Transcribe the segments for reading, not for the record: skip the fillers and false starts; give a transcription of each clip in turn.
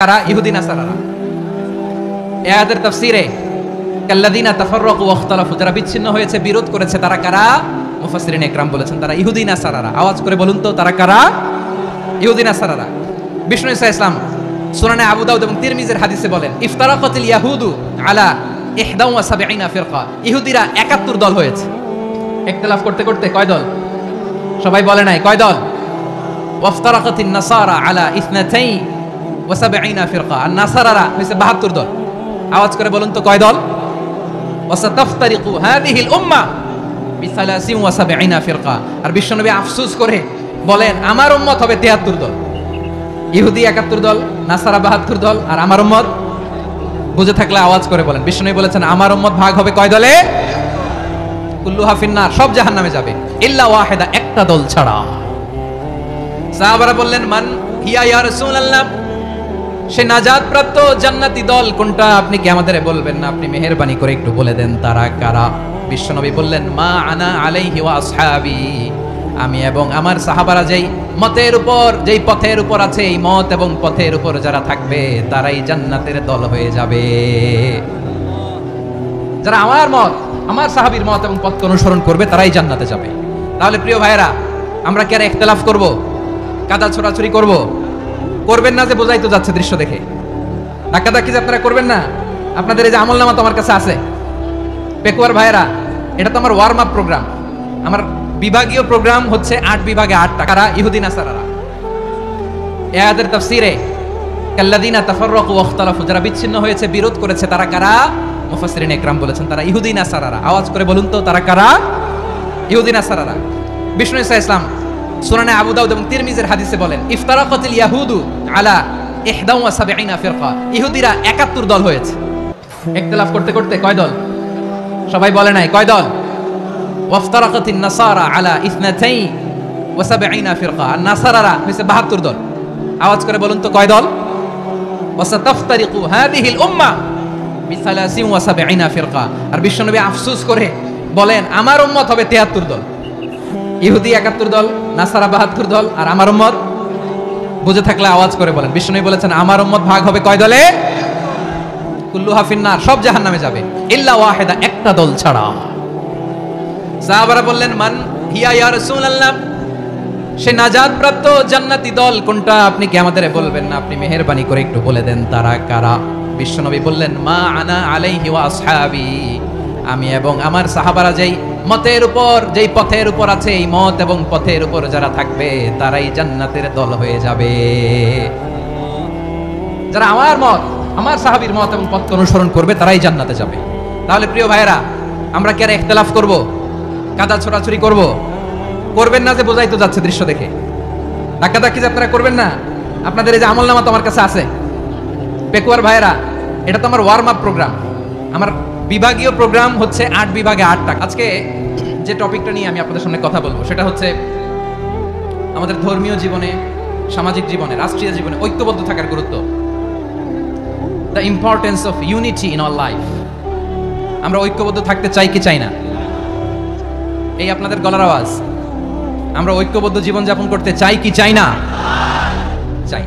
কারা? ইহুদি নাসারারা। এই আয়াতের তাফসীরে কাল্লাযিনা তাফাররাকু ওয়া ইখতালাফু, যারা বিচ্ছিন্ন হয়েছে, বিরোধ করেছে, তারা কারা? মুফাসসিরিন ইকরাম বলেছেন তারা ইহুদি নাসারারা। আওয়াজ করে বলুন তো, তারা কারা? ইহুদি নাসারারা। বিষ্ণু ঈসা ইসলাম সুনানে আবু দাউদ এবং তিরমিজির হাদিসে বলেন, ইফতারাকাতিল ইয়াহুদু আলা 71 ফিরকা। ইহুদিরা 71 দল হয়েছে। ইখতিলাফ করতে করতে কয় দল? সবাই বলে নাই কয় দল? ওয়াফতারাকাতিন নাসারা আলা 72 ফিরকা। আর নাসারারা হইছে 72 দল। আওয়াজ করে বলুন তো কয় দল? ওয়াসাতাফতারিকু হাযিহিল উম্মাহ বি73 ফিরকা। আর বিশ্বনবী আফসোস করে বলেন, আমার উম্মত হবে 73 দল। ইহুদি 71 দল, নাসারা 72 দল, আর আমার উম্মত, বুঝে থাকলে আওয়াজ করে বলেন। বিশ্বনবী বলেছেন আমার উম্মত ভাগ হবে কয় দলে? কুল্লুহা ফিন্নার, সব জাহান্নামে যাবে, ইল্লা ওয়াহিদা, একটা দল ছাড়া। সাহাবারা বললেন, মান হিয়া ইয়া রাসূলুল্লাহ, সে নাজাত প্রাপ্ত জান্নাতি দল কোনটা? আপনি কি আমাদের বলবেন না? আপনি মেহেরবানি করে একটু বলে দেন তারা কারা? বিশ্বনবী বললেন, মা আনা আলাইহি ওয়া আসহাবি, আমি এবং আমার সাহাবারা যেই মতের উপর, যেই পথের উপর আছে, এই মত এবং পথের উপর যারা থাকবে তারাই জান্নাতের দল হয়ে যাবে। যারা আমার মত, আমার সাহাবীর মত এবং পথকে অনুসরণ করবে তারাই জান্নাতে যাবে। তাহলে প্রিয় ভাইয়েরা, আমরা কি আর ইখতিলাফ করব? কাদা ছোড়াছুরি করব? করবেন না যে বোঝাই তো যাচ্ছে দৃশ্য দেখে। ধাক্কাধাক্কি যে আপনারা করবেন না। আপনাদের এই যে আমলনামা তো আমার কাছে আছে। পেকুয়ার ভাইয়েরা, এটা তো আমার ওয়ার্ম আপ প্রোগ্রাম। আমার বিভাগীয় প্রোগ্রাম হচ্ছে 8 বিভাগে 8টা। কারা? ইহুদি নাসারারা। এই আয়াতের তাফসীরে কাল্লাযিনা তাফাররাকু ওয়া ইখতালাফু, যারা বিচ্ছিন্ন হয়েছে, বিরোধ করেছে, তারা কারা? মুফাসসিরিন ইকরাম বলেছেন তারা ইহুদি নাসারারা। আওয়াজ করে বলুন তো, তারা কারা? ইহুদি নাসারারা। বিষ্ণু ঈসা ইসলাম সুনানে আবু দাউদ এবং তিরমিজির হাদিসে বলেন, ইফতারাকাতিল ইয়াহুদু আলা 71 ফিরকা। ইহুদিরা 71 দল হয়েছে। ইখতিলাফ করতে করতে কয় দল? সবাই বলে নাই কয় দল? ওয়াফতারাকাতিন নাসারা আলা 72 ফিরকা। আর নাসারারা হইছে 72 দল। আওয়াজ করে বলুন তো কয় দল? ওয়াসাতাফতারিকু হাযিহিল উম্মাহ বি73 ফিরকা। আর বিশ্বনবী আফসোস করে বলেন, আমার উম্মত হবে 73 দল। ইহুদি 71 দল, নাসারা 72 দল, আর আমার উম্মত, বুঝে থাকলে আওয়াজ করে বলেন। বিষ্ণু বলেছেন আমার উম্মত ভাগ হবে কয় দলে? কুল্লুহা ফিন্নার, সব জাহান্নামে যাবে, ইল্লা ওয়াহিদা, একটা দল ছাড়া। সাহাবারা বললেন, মান হিয়া ইয়া রাসূলুল্লাহ, সে নাজাত প্রাপ্ত জান্নাতি দল কোনটা? আপনি কি আমাদের বলবেন না? আপনি মেহেরবানি করে একটু বলে দেন তারা কারা? বিশ্বনবী বললেন, মা আনা আলাইহি ওয়া আসহাবি, আমি এবং আমার সাহাবারা যেই মতের উপর, যেই পথের উপর আছে, এই মত এবং পথের উপর যারা থাকবে তারাই জান্নাতের দল হয়ে যাবে। যারা আমার মত, আমার সাহাবীর মত এবং পথকে অনুসরণ করবে তারাই জান্নাতে যাবে। তাহলে প্রিয় ভাইয়েরা, আমরা কি আর ইখতিলাফ করব? কাদা ছোড়াছুরি করব? করবেন না যে বোঝাই তো যাচ্ছে দৃশ্য দেখে। ধাক্কাধাক্কি যে আপনারা করবেন না। আপনাদের এই যে আমলনামা তো আমার কাছে আছে। পেকুয়ার ভাইয়েরা, এটা তো আমার ওয়ার্ম আপ প্রোগ্রাম। আমার বিভাগীয় প্রোগ্রাম হচ্ছে 8 বিভাগে 8টা। আজকে যে টপিকটা নিয়ে আমি আপনাদের সামনে কথা বলবো সেটা হচ্ছে আমাদের ধর্মীয় জীবনে, সামাজিক জীবনে, রাষ্ট্রীয় জীবনে ঐক্যবদ্ধ থাকার গুরুত্ব। The importance of unity in all life. আমরা ঐক্যবদ্ধ থাকতে চাই কি চাই না? এই আপনাদের গলার আওয়াজ। আমরা ঐক্যবদ্ধ জীবনযাপন করতে চাই কি চাই না? চাই।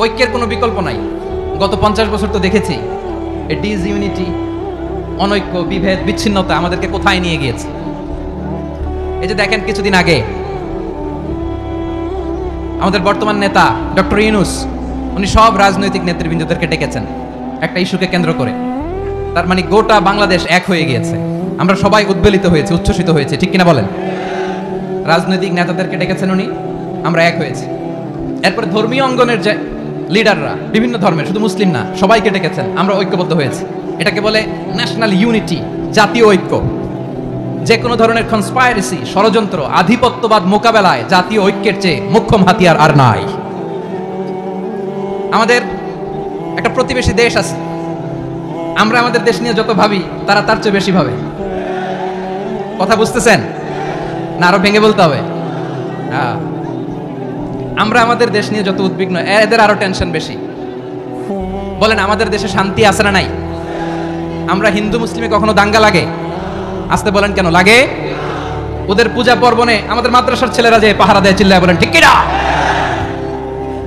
ঐক্যের কোনো বিকল্প নাই। গত 50 বছর তো দেখেছি ডিসইউনিটি, অনৈক্য, বিভেদ, বিচ্ছিন্নতা আমাদেরকে কোথায় নিয়ে গিয়েছে। এই যে দেখেন, কিছুদিন আগে আমাদের বর্তমান নেতা ডক্টর ইউনূস, উনি সব রাজনৈতিক নেতৃবৃন্দদেরকে ডেকেছেন একটা ইস্যুকে কেন্দ্র করে। তার মানে গোটা বাংলাদেশ এক হয়ে গিয়েছে। আমরা সবাই উদ্বেলিত হয়েছে, উচ্ছ্বসিত হয়েছে, ঠিক কিনা বলেন? রাজনৈতিক নেতাদেরকে ডেকেছেন উনি, আমরা এক হয়েছি। এরপরে ধর্মীয় অঙ্গনের যে লিডাররা, বিভিন্ন ধর্মের, শুধু মুসলিম না, সবাইকে ডেকেছেন, আমরা ঐক্যবদ্ধ হয়েছি। এটাকে বলে ন্যাশনাল ইউনিটি, জাতীয় ঐক্য। যে কোনো ধরনের কনস্পাইরেসি, ষড়যন্ত্র, আধিপত্যবাদ মোকাবেলায় জাতীয় ঐক্যের চেয়ে মোক্ষম হাতিয়ার আর নাই। আমাদের একটা প্রতিবেশী দেশ আছে, আমরা আমাদের দেশ নিয়ে যত ভাবি তারা তার চেয়ে বেশি ভাবে। কথা বুঝতেছেন না? আরো ভেঙে বলতে হবে। আমরা আমাদের দেশ নিয়ে যত উদ্বিগ্ন, এদের আরো টেনশন বেশি। বলেন, আমাদের দেশে শান্তি আছে না নাই? আমরা হিন্দু মুসলিমে কখনো দাঙ্গা লাগে? আসতে বলেন, কেন লাগে? ওদের পূজা পার্বণে আমাদের মাদ্রাসার ছেলেরা যে পাহারা দেয়, চিল্লায় বলেন ঠিক কিনা?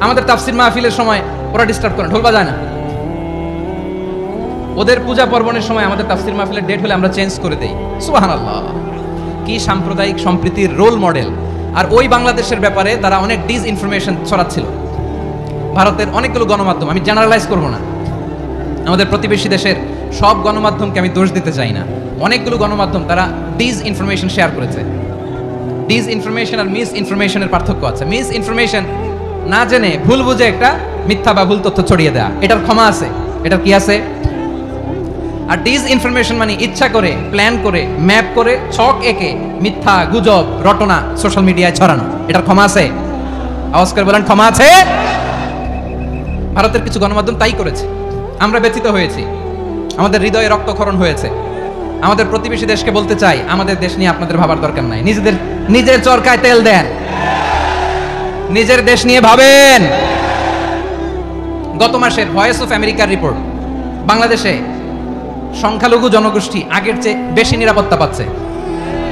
আমাদের তাফসির মাহফিলের সময় ওরা ডিস্টার্ব করে, ঢোল বাজায় না। ওদের পূজা পার্বণের সময় আমাদের তাফসির মাহফিলের ডেট হলে আমরা চেঞ্জ করে দেই। সুবহানাল্লাহ, কি সাম্প্রদায়িক সম্প্রীতির রোল মডেল। আর ওই বাংলাদেশের ব্যাপারে তারা অনেক ডিসইনফরমেশন ছড়াচ্ছিল। ভারতের অনেকগুলো গণমাধ্যম, আমি জেনারেলাইজ করব না, আমাদের প্রতিবেশী দেশের সব গণমাধ্যমকে আমি দোষ দিতে চাই না, অনেকগুলো গণমাধ্যম তারা ডিসইনফরমেশন শেয়ার করেছে। ডিসইনফরমেশন আর মিস ইনফরমেশনের পার্থক্য আছে। মিস ইনফরমেশন না জেনে ভুল বুঝে একটা মিথ্যা বা ভুল তথ্য ছড়িয়ে দেয়া, এটার ক্ষমা আছে, এটার কি আছে। আর ডিসইনফরমেশন মানে ইচ্ছা করে, প্ল্যান করে, ম্যাপ করে, ছক এঁকে মিথ্যা, গুজব, রটনা সোশ্যাল মিডিয়ায় ছড়ানো, এটার ক্ষমা আছে? আওয়াজ করে বলেন ক্ষমা আছে? ভারতের কিছু গণমাধ্যম তাই করেছে, আমরা ব্যথিত হয়েছি, আমাদের হৃদয়ে রক্তক্ষরণ হয়েছে। আমাদের প্রতিবেশী দেশকে বলতে চাই, আমাদের দেশ নিয়ে আপনাদের ভাবার দরকার নাই, নিজের চরকায় তেল দেন, নিজের দেশ নিয়ে ভাবেন। গত মাসের ভয়েস অফ আমেরিকার রিপোর্ট, বাংলাদেশে সংখ্যালঘু জনগোষ্ঠী আগের চেয়ে বেশি নিরাপত্তা পাচ্ছে।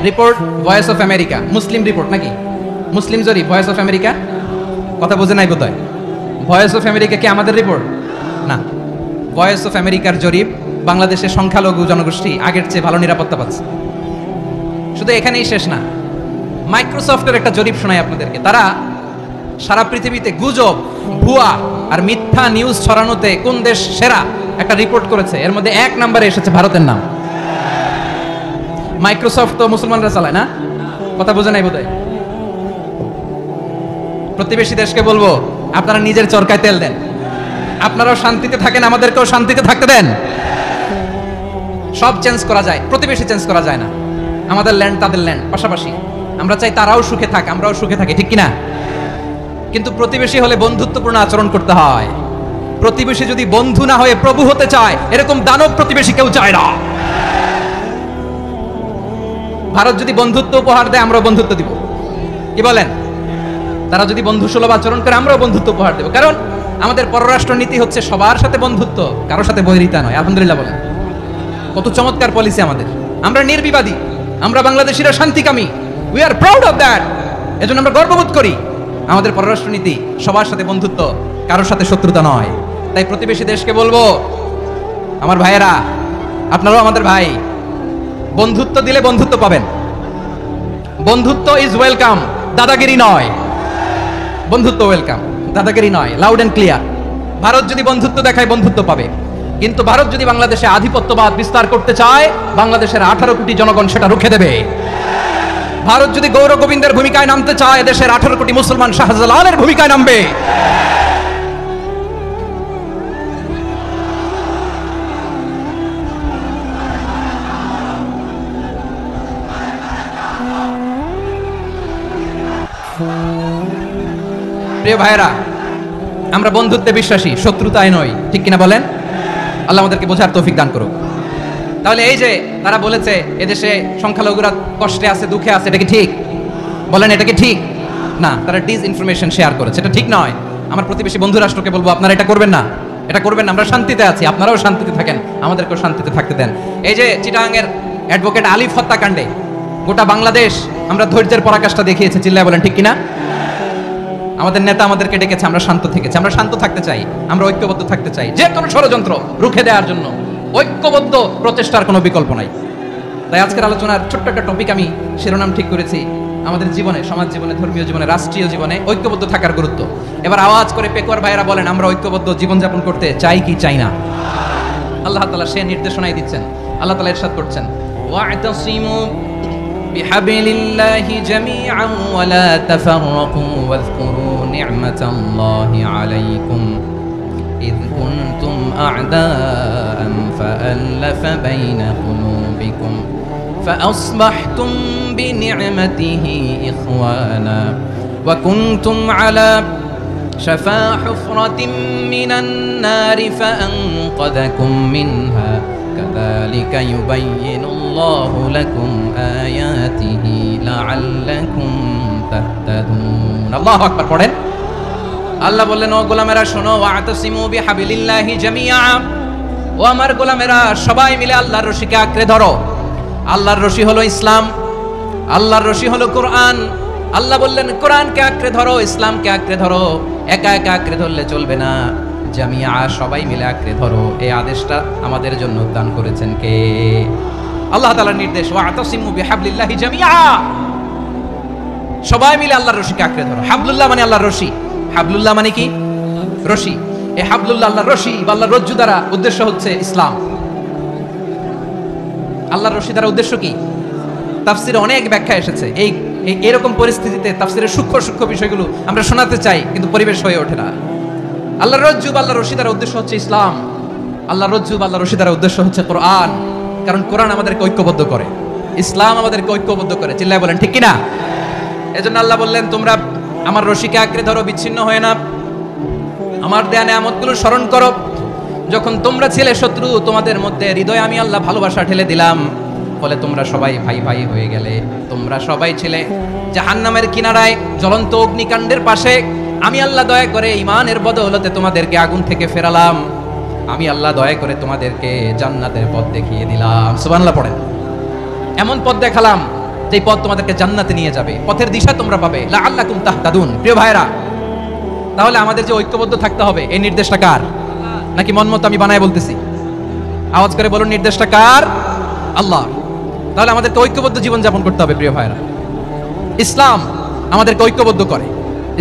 Report voice of America, Muslim report নাকি মুসলিম জরিপ, ভয়েস অফ আমেরিকা, কথা বোঝে নাই বোধহয়। ভয়েস অফ আমেরিকা কি আমাদের রিপোর্ট না? ভয়েস অফ আমেরিকার জরিপ, বাংলাদেশের সংখ্যালঘু জনগোষ্ঠী আগের চেয়ে ভালো নিরাপত্তা পাচ্ছে। শুধু এখানেই শেষ না, মাইক্রোসফটের একটা জরিপ শোনাই আপনাদেরকে। তারা সারা পৃথিবীতে গুজব, ভুয়া আর মিথ্যা নিউজ ছড়ানোতে কোন দেশ সেরা একটা রিপোর্ট করেছে, এর মধ্যে 1 নম্বরে এসেছে ভারতের নাম। মাইক্রোসফট তো মুসলমানরা চালায় না, কথা বোঝে নাই বোধহয়। প্রতিবেশী দেশকে বলবো, আপনারা নিজের চরকায় তেল দেন, আপনারাও শান্তিতে থাকেন, আমাদেরকেও শান্তিতে থাকতে দেন। সব চেঞ্জ করা যায়, প্রতিবেশী চেঞ্জ করা যায় না। আমাদের ল্যান্ড তাদের ল্যান্ড, পাশাপাশি। আমরা চাই তারাও সুখে থাক, আমরাও সুখে থাকি, ঠিক কিনা? কিন্তু প্রতিবেশী হলে বন্ধুত্বপূর্ণ আচরণ করতে হয়। প্রতিবেশী যদি বন্ধু না হয়ে প্রভু হতে চায়, এরকম দানব প্রতিবেশী কেউ চায় না। ভারত যদি বন্ধুত্ব উপহার দেয়, আমরাও বন্ধুত্ব দিব, কি বলেন? তারা যদি বন্ধু সুলভ আচরণ করে, আমরাও বন্ধুত্ব উপহার দেব। কারণ আমাদের পররাষ্ট্র নীতি হচ্ছে সবার সাথে বন্ধুত্ব, কারোর সাথে বৈরিতা নয়। আলহামদুলিল্লাহ বলেন, কত চমৎকার পলিসি আমাদের। আমরা নির্বিবাদী, আমরা বাংলাদেশিরা শান্তিকামী, we are proud of that. এজন্য আমরা গর্ববোধ করি। আমাদের পররাষ্ট্র নীতি সবার সাথে বন্ধুত্ব, কারোর সাথে শত্রুতা নয়। তাই প্রতিবেশী দেশকে বলবো, আমার ভাইয়েরা, আপনারাও আমাদের ভাই, বন্ধুত্ব দিলে বন্ধুত্ব পাবেন। বন্ধুত্ব ইজ ওয়েলকাম, দাদাগিরি নয়। বন্ধুত্ব ওয়েলকাম, দাদাগিরি নয়, লাউড এন্ড ক্লিয়ার। ভারত যদি বন্ধুত্ব দেখায়, বন্ধুত্ব পাবে। কিন্তু ভারত যদি বাংলাদেশে আধিপত্যবাদ বিস্তার করতে চায়, বাংলাদেশের 18 কোটি জনগণ সেটা রুখে দেবে। ভারত যদি গৌর গোবিন্দের ভূমিকায় নামতে চায়, দেশের 18 কোটি মুসলমান শাহজালালের ভূমিকায় নামবে। প্রিয় ভাইরা, আমরা বন্ধুত্বে বিশ্বাসী, শত্রুতায় নয়, ঠিক কিনা বলেন? আল্লাহ আমাদেরকে বোঝার তৌফিক দান করুক। তাহলে এই যে তারা বলেছে এদেশে সংখ্যালঘুরা কষ্টে আছে, দুঃখে আছে, এটা কি ঠিক? বলেন, এটা কি ঠিক? না, তারা ডিসইনফরমেশন শেয়ার করেছে, এটা ঠিক নয়। আমার প্রতিবেশী বন্ধু রাষ্ট্রকে বলবো, আপনারা এটা করবেন না, এটা করবেন না। আমরা শান্তিতে আছি, আপনারাও শান্তিতে থাকেন, আমাদেরকেও শান্তিতে থাকতে দেন। এই যে চিটাগাংয়ের অ্যাডভোকেট আলিফ হত্যাকাণ্ডে গোটা বাংলাদেশ আমরা ধৈর্যের পরাকাষ্ঠা দেখিয়েছে, চিল্লায় বলেন ঠিক কিনা? আমাদের নেতা আমাদেরকে ডেকেছে, আমরা শান্ত থেকেছি। আমরা শান্ত থাকতে চাই, আমরা ঐক্যবদ্ধ থাকতে চাই। যে কোনো ষড়যন্ত্র রুখে দেওয়ার জন্য ঐক্যবদ্ধ প্রচেষ্টার কোনো বিকল্প নাই। তাই আজকের আলোচনার ছোট্ট একটা টপিক আমি শিরোনাম ঠিক করেছি, আমাদের জীবনে, সমাজ জীবনে, ধর্মীয় জীবনে, রাষ্ট্রীয় জীবনে ঐক্যবদ্ধ থাকার গুরুত্ব। এবার আওয়াজ করে পেকুয়ার ভাইয়েরা বলেন, আমরা ঐক্যবদ্ধ জীবনযাপন করতে চাই কি চাই না? আল্লাহ তাআলা সে নির্দেশনাই দিচ্ছেন। আল্লাহ তাআলা ইরশাদ করছেন, ওয়া'তাসিমু বিহাবিলিল্লাহি জামিআন ওয়া লা তাফাররাকু ওয়াযকুরু নি'মাতাল্লাহি আলাইকুম إذ كنتم أعداء فألف بين قلوبكم فأصبحتم بنعمته إخوانا وكنتم على شفا حفرة من النار فأنقذكم منها كذلك يبين الله لكم آياته لعلكم تهتدون الله أكبر পড়েন আল্লাহ বললেন, ও গোলামেরা শোনো, ওয়া'তাসিমু বিহাবিলিল্লাহি জামিআ, ও আমার গোলামেরা সবাই মিলে আল্লাহর রশিকে আঁকড়ে ধরো। আল্লাহর রশি হলো ইসলাম, আল্লাহর রশি হলো কোরআন। আল্লাহ বললেন কোরআনকে আঁকড়ে ধরো, ইসলামকে আঁকড়ে ধরো। একা একা আঁকড়ে ধরলে চলবে না, জামিয়া সবাই মিলে আঁকড়ে ধরো। এই আদেশটা আমাদের জন্য দান করেছেন কে? আল্লাহ তাআলার নির্দেশ, ওয়াতাসিমু বিহাবলিল্লাহি জামিআ, সবাই মিলে আল্লাহর রশিকে আঁকড়ে ধরো। হাবলুল্লাহ মানে আল্লাহর রশি, হাবলুল্লাহ মানে কি? রশি। এই হাবলুল্লাহ আল্লাহর রশি বা আল্লাহর রজ্জু দ্বারা উদ্দেশ্য হচ্ছে ইসলাম। আল্লাহর রশি দ্বারা উদ্দেশ্য কি? তাফসিরে অনেক ব্যাখ্যা এসেছে। এরকম পরিস্থিতিতে তাফসিরের সূক্ষ্ম সূক্ষ্ম বিষয়গুলো আমরা শোনাতে চাই, কিন্তু পরিবেশ হয়ে ওঠে না। আল্লাহর রজ্জু বা আল্লাহর রশি দ্বারা উদ্দেশ্য হচ্ছে ইসলাম। আল্লাহর রজ্জু বা আল্লাহর রশি দ্বারা উদ্দেশ্য হচ্ছে কোরআন, কারণ কোরআন আমাদেরকে ঐক্যবদ্ধ করে, ইসলাম আমাদেরকে ঐক্যবদ্ধ করে। চিল্লায় বলেন ঠিক কিনা? এজন্য আল্লাহ বললেন, তোমরা আমার রশিকে আঁকড়ে ধরো, বিচ্ছিন্ন হয়ে না। আমার দেয়া নেয়ামতগুলো স্মরণ করো। যখন তোমরা ছিলে শত্রু, তোমাদের মধ্যে হৃদয়ে আমি আল্লাহ ভালোবাসা ঢেলে দিলাম, ফলে তোমরা সবাই ভাই ভাই হয়ে গেলে। তোমরা সবাই ছিলে জাহান্নামের কিনারায়, জ্বলন্ত অগ্নিকাণ্ডের পাশে। আমি আল্লাহ দয়া করে ঈমানের বদৌলতে তোমাদেরকে আগুন থেকে ফেরালাম। আমি আল্লাহ দয়া করে তোমাদেরকে জান্নাতের পথ দেখিয়ে দিলাম। সুবহানাল্লাহ পড়েন। এমন পথ দেখালাম যে পথ তোমাদেরকে জান্নাতে নিয়ে যাবে, পথের দিশা তোমরা পাবে। লাআল্লাকুম তাহতাদুন। প্রিয় ভাইরা, তাহলে আমাদের যে ঐক্যবদ্ধ থাকতে হবে, এই নির্দেশটা কার? নাকি মন মতো আমি বানায় বলতেছি? আওয়াজ করে বলুন, নির্দেশটা কার? আল্লাহ। তাহলে আমাদেরকে ঐক্যবদ্ধ জীবন যাপন করতে হবে। প্রিয় ভাইরা, ইসলাম আমাদেরকে ঐক্যবদ্ধ করে।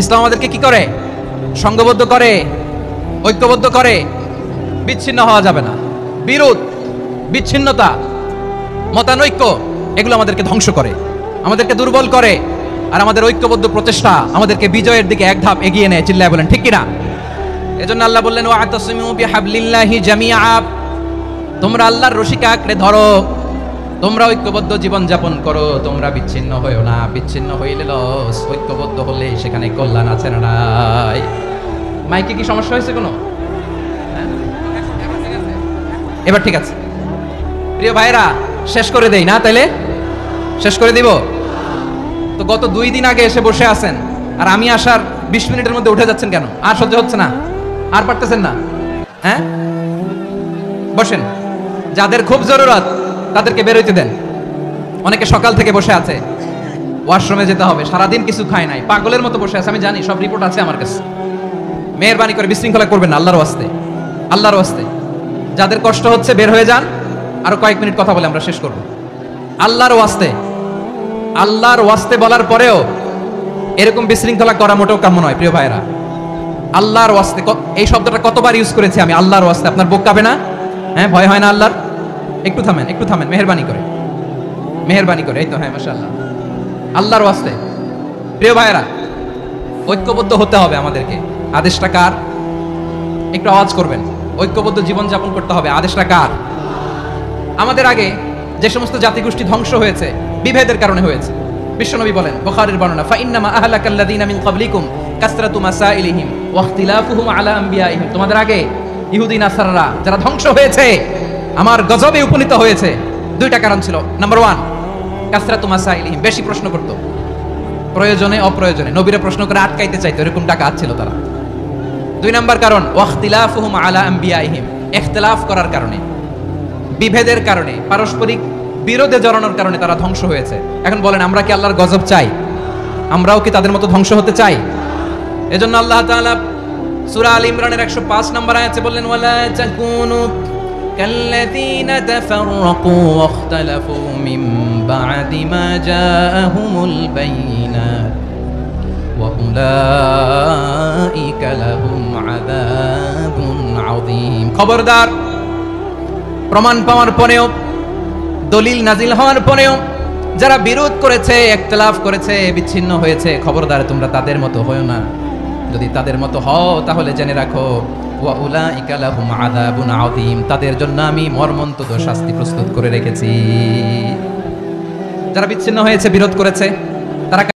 ইসলাম আমাদেরকে কি করে? সংঘবদ্ধ করে, ঐক্যবদ্ধ করে। বিচ্ছিন্ন হওয়া যাবে না। বিরোধ, বিচ্ছিন্নতা, মতানৈক্য এগুলো আমাদেরকে ধ্বংস করে, আমাদেরকে দুর্বল করে। আর আমাদের ঐক্যবদ্ধ প্রচেষ্টা আমাদেরকে বিজয়ের দিকে এক ধাপ এগিয়ে নেয়। চিল্লায় বলেন ঠিক কিনা? এজন্য আল্লাহ বললেন, ওয়াতাসিমু বিহাবলিল্লাহি জামিআ, তোমরা আল্লাহর রশিকে আঁকড়ে ধরো, তোমরা ঐক্যবদ্ধ জীবন যাপন করো, তোমরা বিচ্ছিন্ন হইও না। বিচ্ছিন্ন হইলে লস, ঐক্যবদ্ধ হলে সেখানে কল্যাণ আছে না নাই? মাইকে কি সমস্যা হয়েছে কোনো? এবার ঠিক আছে? প্রিয় ভাইরা, শেষ করে দেই না? তাইলে শেষ করে দিব তো। গত 2 দিন আগে এসে বসে আছেন, আর আমি আসার 20 মিনিটের মধ্যে উঠে যাচ্ছেন কেন? আর সহ্য হচ্ছে না? আর পারতেছেন না? হ্যাঁ, বসেন। যাদের খুব জরুরত তাদেরকে বের হইতে দেন। অনেকে সকাল থেকে বসে আছে, ওয়াশরুমে যেতে হবে, সারাদিন কিছু খায় নাই, পাগলের মতো বসে আছে। আমি জানি, সব রিপোর্ট আছে আমার কাছে। মেহেরবানি করে বিশৃঙ্খলা করবেন না, আল্লাহর ওয়াস্তে, আল্লাহর ওয়াস্তে। যাদের কষ্ট হচ্ছে বের হয়ে যান। আরো কয়েক মিনিট কথা বলে আমরা শেষ করব। আল্লাহর ওয়াস্তে, আল্লাহর ওয়াস্তে বলার পরেও এরকম বিশৃঙ্খলা করা মোটেও কাম্য নয়। প্রিয় ভাইরা, আল্লাহর ওয়াস্তে, এই শব্দটা কতবার ইউজ করেছি আমি? আল্লাহর ওয়াস্তে। আপনার বুক কাঁপে না? হ্যাঁ, ভয় হয় না আল্লাহর? একটু থামেন, একটু থামেন, মেহেরবানি করে, মেহেরবানি করে। এই তো, হ্যাঁ, মাশাআল্লাহ। আল্লাহর ওয়াস্তে। প্রিয় ভাইরা, ঐক্যবদ্ধ হতে হবে আমাদেরকে। আদেশটা কার? একটু আওয়াজ করবেন। ঐক্যবদ্ধ জীবন যাপন করতে হবে। আদেশটা কার? আমাদের আগে যে সমস্ত জাতিগোষ্ঠী ধ্বংস হয়েছে, বিভেদের কারণে হয়েছে। বিশ্বনবী বলেন, বুখারীর বর্ণনা, ফাইন্নামা আহলাকাল্লাযীনা মিন ক্বাবলিকুম কাসরাতু মাসাইলিহিম ওয়া ইখতিলাফুহুম আলা আমবিয়াইহিম। তোমাদের আগে ইহুদি নাসারারা যারা ধ্বংস হয়েছে, আমার গজবে উপনীত হয়েছে, 2টা কারণ ছিল। নাম্বার 1, কাসরাতু মাসাইলিহিম, বেশি প্রশ্ন করত, প্রয়োজনে অপ্রয়োজনে নবীরা প্রশ্ন করে আটকাইতে চাইতো, এরকম ডাকাত ছিল তারা। 2 নাম্বার কারণ, ওয়া ইখতিলাফুহুম আলা আমবিয়াইহিম, ইখতিলাফ করার কারণে, বিভেদের কারণে, পারস্পরিক বিরোধে জড়ানোর কারণে তারা ধ্বংস হয়েছে। এখন বলেন, আমরা কি আল্লাহর গজব চাই? আমরাও কি তাদের মতো ধ্বংস হতে চাই? এজন্য আল্লাহ তাআলা সূরা আল ইমরানের 105 নম্বর আয়াতে বললেন, ওয়ালা তাকুনু কাল্লাযীনা তাফাররাকু ওয়া ইখতালাফু মিন বা'দি মা জাআহুমুল বাইয়িনাত ওয়া উলাইকা লাহুম আযাবুন আযীম। খবরদার, প্রমাণ পাওয়ার পরেও, দলিল নাজিল হওয়ার পরেও যারা বিরোধ করেছে, ইখতিলাফ করেছে, বিচ্ছিন্ন হয়েছে, খবরদার তোমরা তাদের মতো হয়ো না। যদি তাদের মতো হও তাহলে জেনে রাখো, ওয়া উলাইকা লাহুম আযাবুন আযীম, তাদের জন্য আমি মর্মন্তুদ শাস্তি প্রস্তুত করে রেখেছি। যারা বিচ্ছিন্ন হয়েছে, বিরোধ করেছে, তারা